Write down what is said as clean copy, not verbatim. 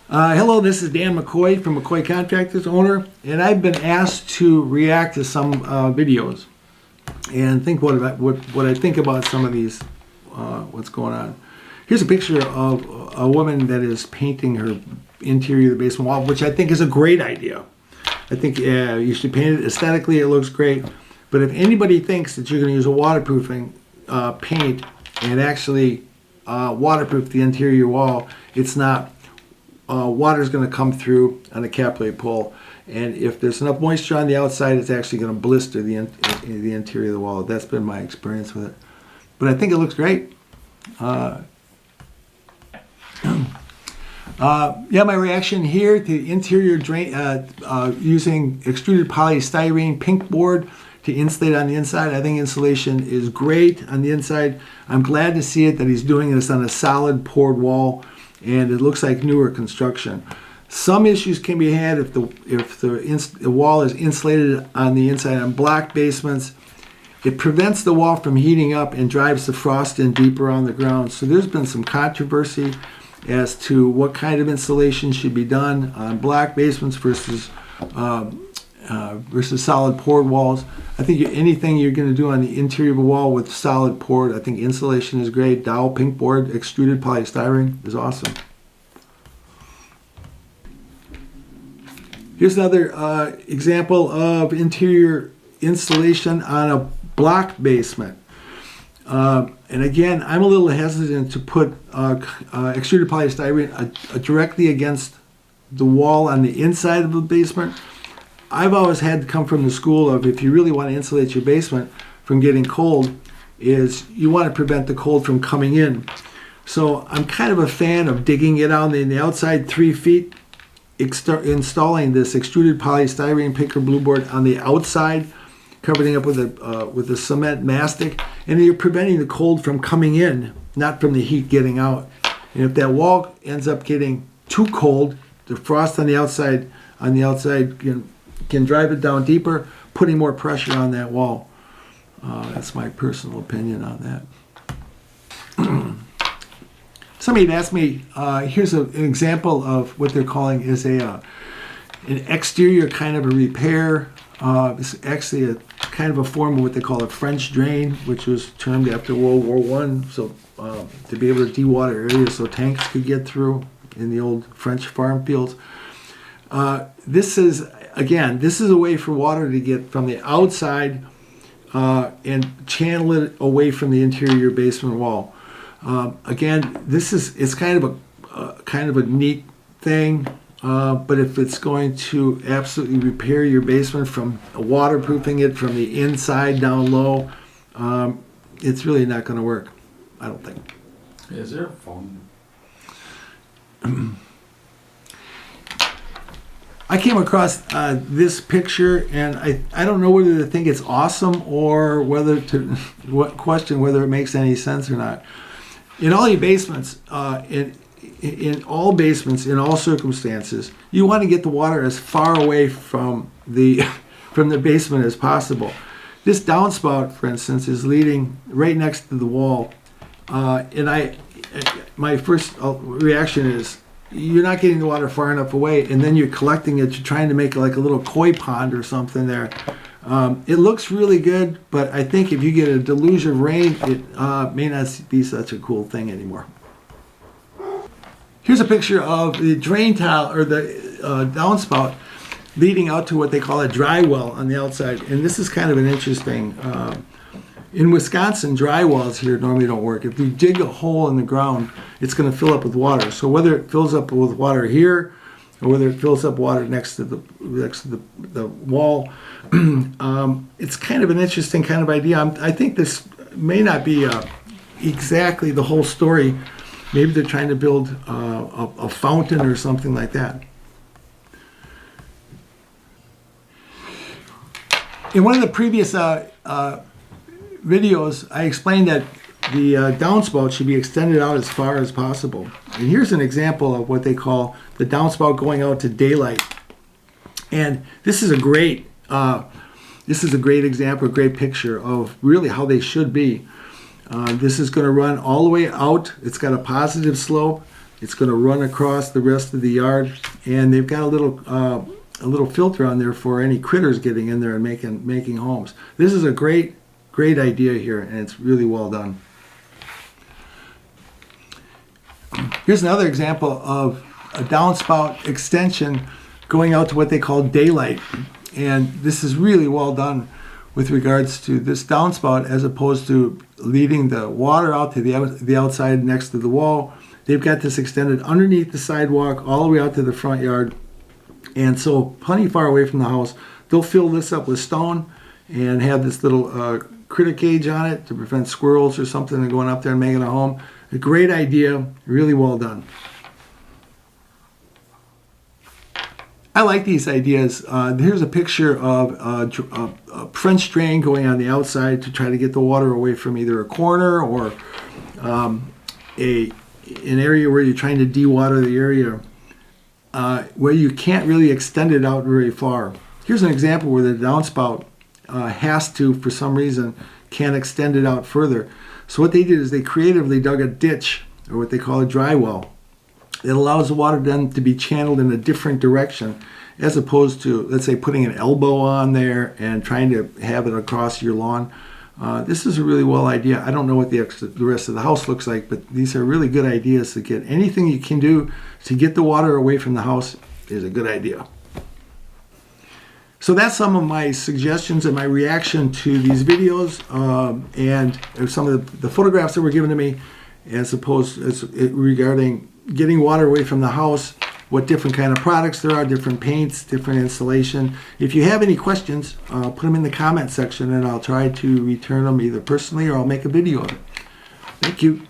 Hello, this is Dan McCoy from McCoy Contractors, owner, and I've been asked to react to some videos and think what I think about some of these, what's going on. Here's a picture of a woman that is painting her interior of the basement wall, which I think is a great idea. I think you should paint it aesthetically, it looks great, but if anybody thinks that you're going to use a waterproofing paint and actually waterproof the interior wall, it's not. Water is going to come through on a capillary pull, and if there's enough moisture on the outside, it's actually going to blister the interior of the wall. That's been my experience with it, but I think it looks great. Yeah, my reaction here to the interior drain using extruded polystyrene pink board to insulate on the inside. I think insulation is great on the inside. I'm glad to see it that he's doing this on a solid poured wall, and it looks like newer construction. Some issues can be had if the wall is insulated on the inside. On block basements, it prevents the wall from heating up and drives the frost in deeper on the ground. So there's been some controversy as to what kind of insulation should be done on block basements versus solid poured walls. I think anything you're going to do on the interior of a wall with solid poured, I think insulation is great. Dow pink board extruded polystyrene is awesome. Here's another example of interior insulation on a block basement. And again, I'm a little hesitant to put extruded polystyrene directly against the wall on the inside of the basement. I've always had to come from the school of, if you really want to insulate your basement from getting cold, is you want to prevent the cold from coming in. So I'm kind of a fan of digging it out in the outside 3 feet, installing this extruded polystyrene pink or blue board on the outside, covering it up with a cement mastic, and you're preventing the cold from coming in, not from the heat getting out. And if that wall ends up getting too cold, the frost on the outside can drive it down deeper, putting more pressure on that wall. That's my personal opinion on that. Somebody had asked me, here's an example of what they're calling is an exterior kind of a repair. It's actually a kind of a form of what they call a French drain, which was termed after World War I, so to be able to dewater areas so tanks could get through in the old French farm fields. This is a way for water to get from the outside and channel it away from the interior basement wall. Again, it's kind of a neat thing, but if it's going to absolutely repair your basement from waterproofing it from the inside down low, it's really not going to work, I don't think. Is there a phone? I came across this picture, and I don't know whether to think it's awesome or whether to question whether it makes any sense or not. In all your basements, in all basements, in all circumstances, you want to get the water as far away from the basement as possible. This downspout, for instance, is leading right next to the wall, and my first reaction is, you're not getting the water far enough away, and then you're collecting it. You're trying to make like a little koi pond or something there. It looks really good, but I think if you get a deluge of rain, it may not be such a cool thing anymore. Here's a picture of the drain tile, or the downspout, leading out to what they call a dry well on the outside. And this is kind of an interesting. In Wisconsin, dry wells here normally don't work. If you dig a hole in the ground, it's going to fill up with water. So whether it fills up with water here, or whether it fills up water next to the wall, it's kind of an interesting kind of idea. I think this may not be exactly the whole story. Maybe they're trying to build a fountain or something like that. In one of the previous videos, I explained that the downspout should be extended out as far as possible. And here's an example of what they call the downspout going out to daylight. And this is a great example, a great picture of really how they should be. This is going to run all the way out. It's got a positive slope. It's going to run across the rest of the yard, and they've got a little filter on there for any critters getting in there and making homes. This is a great idea here, and it's really well done. Here's another example of a downspout extension going out to what they call daylight, and this is really well done with regards to this downspout, as opposed to leading the water out to the outside next to the wall. They've got this extended underneath the sidewalk all the way out to the front yard, and so plenty far away from the house. They'll fill this up with stone and have this little critter cage on it to prevent squirrels or something going up there and making a home. A great idea, really well done. I like these ideas. Here's a picture of a French drain going on the outside to try to get the water away from either a corner or an area where you're trying to de-water the area, where you can't really extend it out very far. Here's an example where the downspout has to, for some reason, can't extend it out further. So what they did is they creatively dug a ditch, or what they call a dry well. It allows the water then to be channeled in a different direction, as opposed to, let's say, putting an elbow on there and trying to have it across your lawn. This is a really well idea. I don't know what the rest of the house looks like, but these are really good ideas to get. Anything you can do to get the water away from the house is a good idea. So that's some of my suggestions and my reaction to these videos, and some of the photographs that were given to me, regarding getting water away from the house, what different kind of products there are, different paints, different installation. If you have any questions, put them in the comment section, and I'll try to return them either personally or I'll make a video of it. Thank you.